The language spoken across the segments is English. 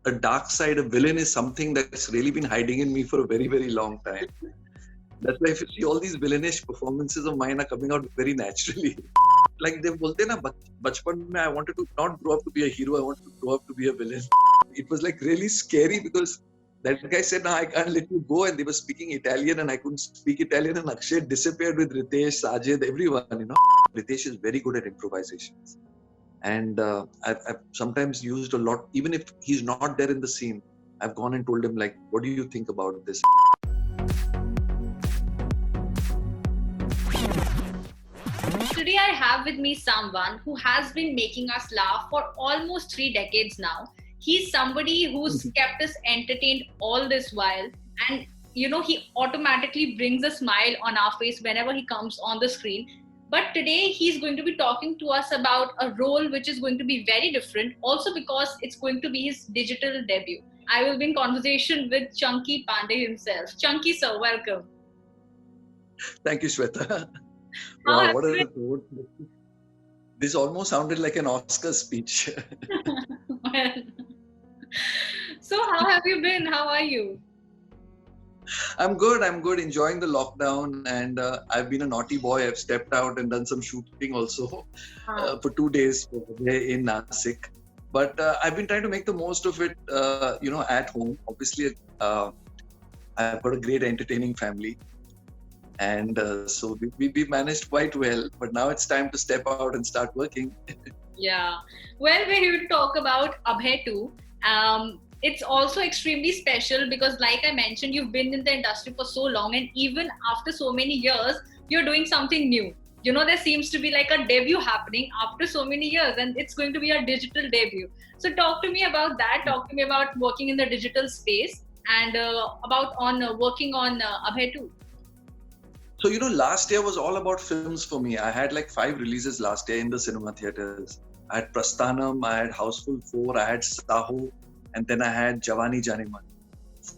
a dark side, a villain is something that's really been hiding in me for a very, very long time. That's why if you see all these villainish performances of mine are coming out very naturally. Like they bolte na, bachpan mein I wanted to not grow up to be a hero, I wanted to grow up to be a villain. It was like really scary because that guy said, "No, I can't let you go," and they were speaking Italian and I couldn't speak Italian, and Akshay disappeared with Ritesh, Sajid, everyone. Ritesh is very good at improvisations. And I've sometimes used a lot, even if he's not there in the scene, I've gone and told him, like, what do you think about this? Today I have with me someone who has been making us laugh for almost 3 decades now. He's somebody who's kept us entertained all this while, and he automatically brings a smile on our face whenever he comes on the screen. But today he's going to be talking to us about a role which is going to be very different, also because it's going to be his digital debut. I will be in conversation with Chunky Pandey himself. Chunky sir, welcome. Thank you, Shweta. Wow, what a road. This almost sounded like an Oscar speech. Well, so how have you been? How are you? I'm good. Enjoying the lockdown, and I've been a naughty boy. I've stepped out and done some shooting also for 2 days in Nasik. But I've been trying to make the most of it, at home. Obviously, I've got a great entertaining family. And so we managed quite well. But now it's time to step out and start working. Yeah. Well, we're here to talk about Abhay 2. It's also extremely special because, like I mentioned, you've been in the industry for so long, and even after so many years, you're doing something new. There seems to be like a debut happening after so many years, and it's going to be a digital debut. So talk to me about that. Talk to me about working in the digital space and about working on Abhay 2. So, last year was all about films for me. I had like 5 releases last year in the cinema theaters. I had Prasthanam, I had Houseful 4, I had Saho, and then I had Jawani Jane Man.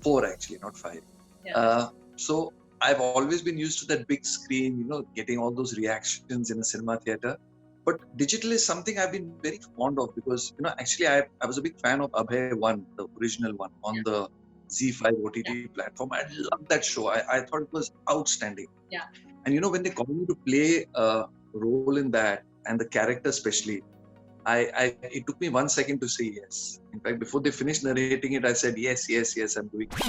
4 actually, not 5. Yeah. So I've always been used to that big screen, getting all those reactions in a cinema theater. But digital is something I've been very fond of because, actually I was a big fan of Abhay 1, the original one, on the ZEE5 OTT platform. I loved that show. I thought it was outstanding. Yeah. And when they called me to play a role in that, and the character especially, it took me 1 second to say yes. In fact, before they finished narrating it, I said yes, I'm doing it.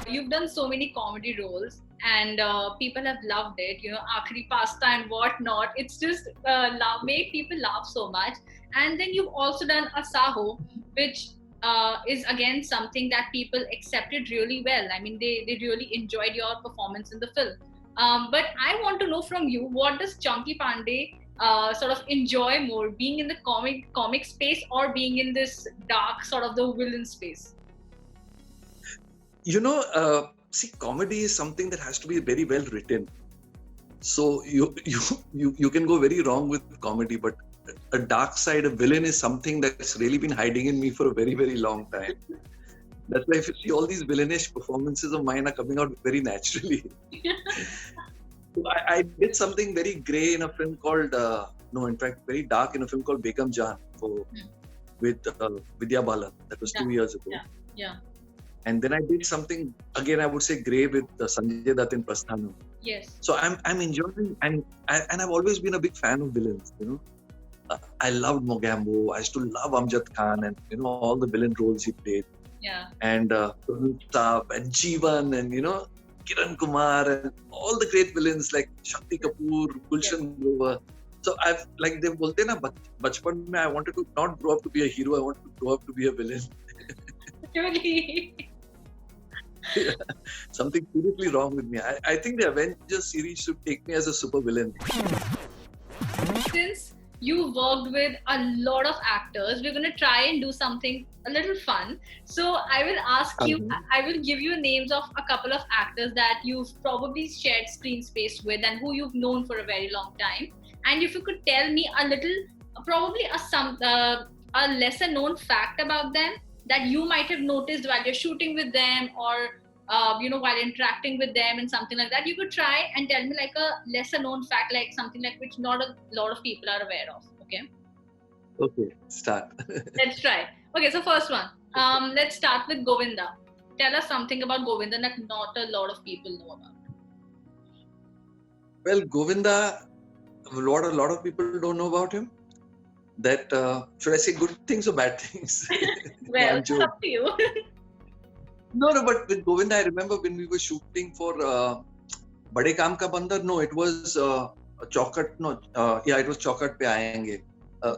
You've done so many comedy roles, and people have loved it. Aakhri Pasta and whatnot. It's just made people laugh so much. And then you've also done Asaho, which is again something that people accepted really well. I mean, they really enjoyed your performance in the film. But I want to know from you, what does Chunky Pandey sort of enjoy more, being in the comic space or being in this dark sort of the villain space? See, comedy is something that has to be very well written. So you can go very wrong with comedy, but a dark side, a villain is something that's really been hiding in me for a very, very long time. That's why if you see all these villainish performances of mine are coming out very naturally. So I did something very grey in a film called, very dark in a film called Begum Jaan with Vidya Balan. That was 2 years ago. Yeah. And then I did something, again, I would say grey with Sanjay Dutt in Prasthanam. Yes. So I'm enjoying, and I've always been a big fan of villains, I loved Mogambo. I used to love Amjad Khan and, all the villain roles he played. Yeah. And Saab and Jeevan and, Kiran Kumar and all the great villains like Shakti Kapoor, Gulshan Grover. So I've, like they bolte na, bachpan mein I wanted to not grow up to be a hero, I wanted to grow up to be a villain. Really? Something seriously wrong with me. I think the Avengers series should take me as a super villain. Since you worked with a lot of actors, we're going to try and do something a little fun. So I will ask you, I will give you names of a couple of actors that you've probably shared screen space with and who you've known for a very long time. And if you could tell me a little, probably a lesser known fact about them that you might have noticed while you're shooting with them or while interacting with them and something like that, you could try and tell me like a lesser known fact, like something like which not a lot of people are aware of. Okay, start. Let's try. Okay, so first one. Let's start with Govinda. Tell us something about Govinda that not a lot of people know about. Well, Govinda, a lot of people don't know about him. That should I say good things or bad things? Well, I'm it's joking. up to you. No, but with Govinda, I remember when we were shooting for Bade Kaam Ka Bandar. No, it was Chaukat. No, it was Chaukat Pe Aayenge.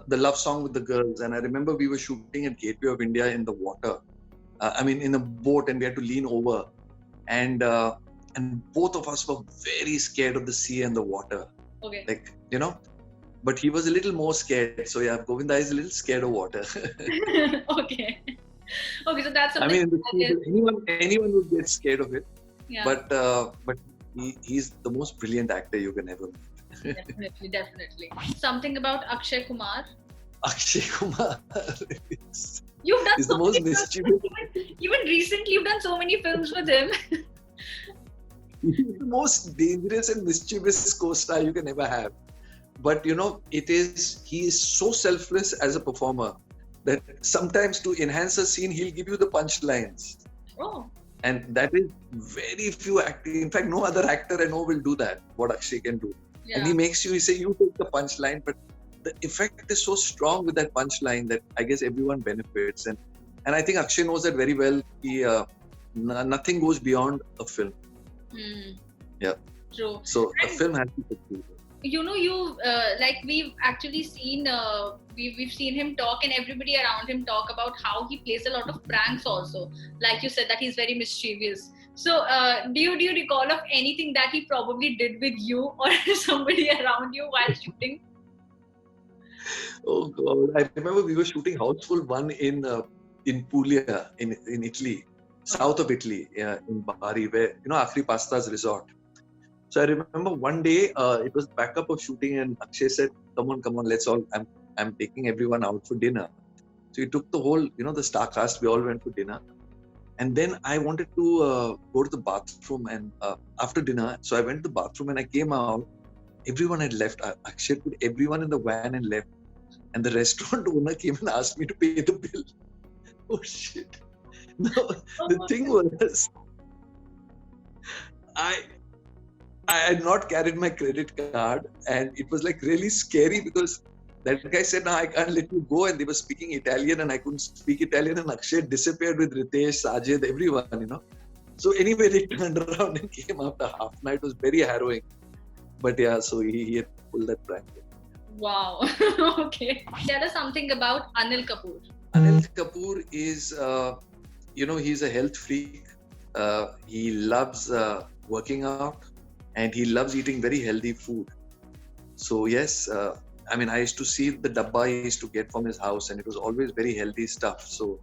The love song with the girls. And I remember we were shooting at Gateway of India in the water. In a boat, and we had to lean over. And both of us were very scared of the sea and the water. Okay. But he was a little more scared. So yeah, Govinda is a little scared of water. Okay. Okay, so that's I something. mean, anyone would get scared of it. Yeah. But he's the most brilliant actor you can ever meet. Definitely. Something about Akshay Kumar. Akshay Kumar You've done is so the most many mischievous. even recently, you've done so many films with him. He's the most dangerous and mischievous co-star you can ever have. But he is so selfless as a performer that sometimes to enhance a scene, he'll give you the punchlines. Oh. And that is very few actors. In fact, no other actor I know will do that, what Akshay can do. Yeah. And he makes you say, you take the punchline, but the effect is so strong with that punchline that I guess everyone benefits. And I think Akshay knows that very well. Nothing goes beyond a film. Yeah. True. So a film has to succeed. We've actually seen we've seen him talk, and everybody around him talk about how he plays a lot of pranks also. Like you said, that he's very mischievous. So do you recall of anything that he probably did with you or somebody around you while shooting? Oh God! I remember we were shooting Houseful 1 in Puglia in Italy, south of Italy, in Bari, where Akhri Pasta's resort. So I remember one day it was backup of shooting, and Akshay said, "Come on, let's all. I'm taking everyone out for dinner." So he took the whole, the star cast. We all went for dinner, and then I wanted to go to the bathroom, and after dinner, so I went to the bathroom and I came out. Everyone had left. Akshay put everyone in the van and left, and the restaurant owner came and asked me to pay the bill. Oh shit! No, the thing was, I had not carried my credit card, and it was like really scary because that guy said, "No, I can't let you go," and they were speaking Italian, and I couldn't speak Italian, and Akshay disappeared with Ritesh, Sajid, everyone, So anyway, they turned around and came after half an hour. It was very harrowing, but yeah, so he had pulled that prank. Wow. Okay. Tell us something about Anil Kapoor. Anil Kapoor is, he's a health freak. He loves working out. And he loves eating very healthy food. So yes, I used to see the dabba he used to get from his house, and it was always very healthy stuff. So,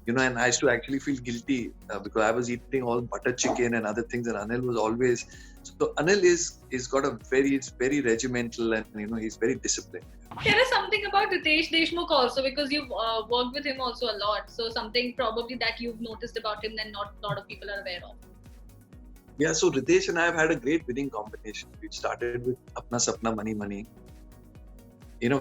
and I used to actually feel guilty because I was eating all butter chicken and other things, and Anil was always. So Anil is got it's very regimental, and he's very disciplined. Tell us something about Ritesh Deshmukh also, because you've worked with him also a lot. So something probably that you've noticed about him that not a lot of people are aware of. Yeah, so Ritesh and I have had a great winning combination. We started with Apna Sapna Mani Mani,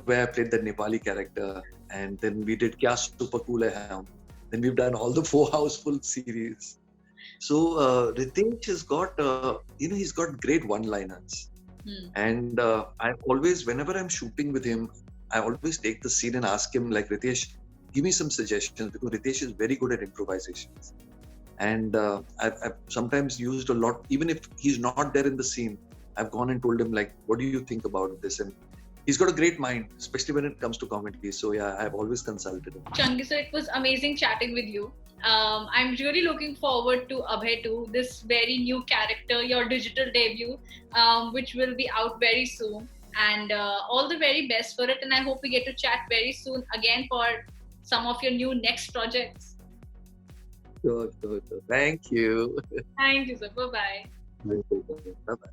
where I played the Nepali character, and then we did Kya Super Cool Hai Hum. Then we've done all the 4 Houseful series. So Ritesh has got, he's got great one-liners. And I always, whenever I'm shooting with him, I always take the scene and ask him, like, Ritesh, give me some suggestions, because Ritesh is very good at improvisations. And I've sometimes used a lot, even if he's not there in the scene, I've gone and told him, like, what do you think about this? And he's got a great mind, especially when it comes to comedy. So yeah, I've always consulted him. Chunky, so it was amazing chatting with you. I'm really looking forward to Abhay 2, this very new character, your digital debut, which will be out very soon. And all the very best for it. And I hope we get to chat very soon again for some of your new next projects. Sure. Thank you. Thank you, sir. Bye-bye. Bye-bye.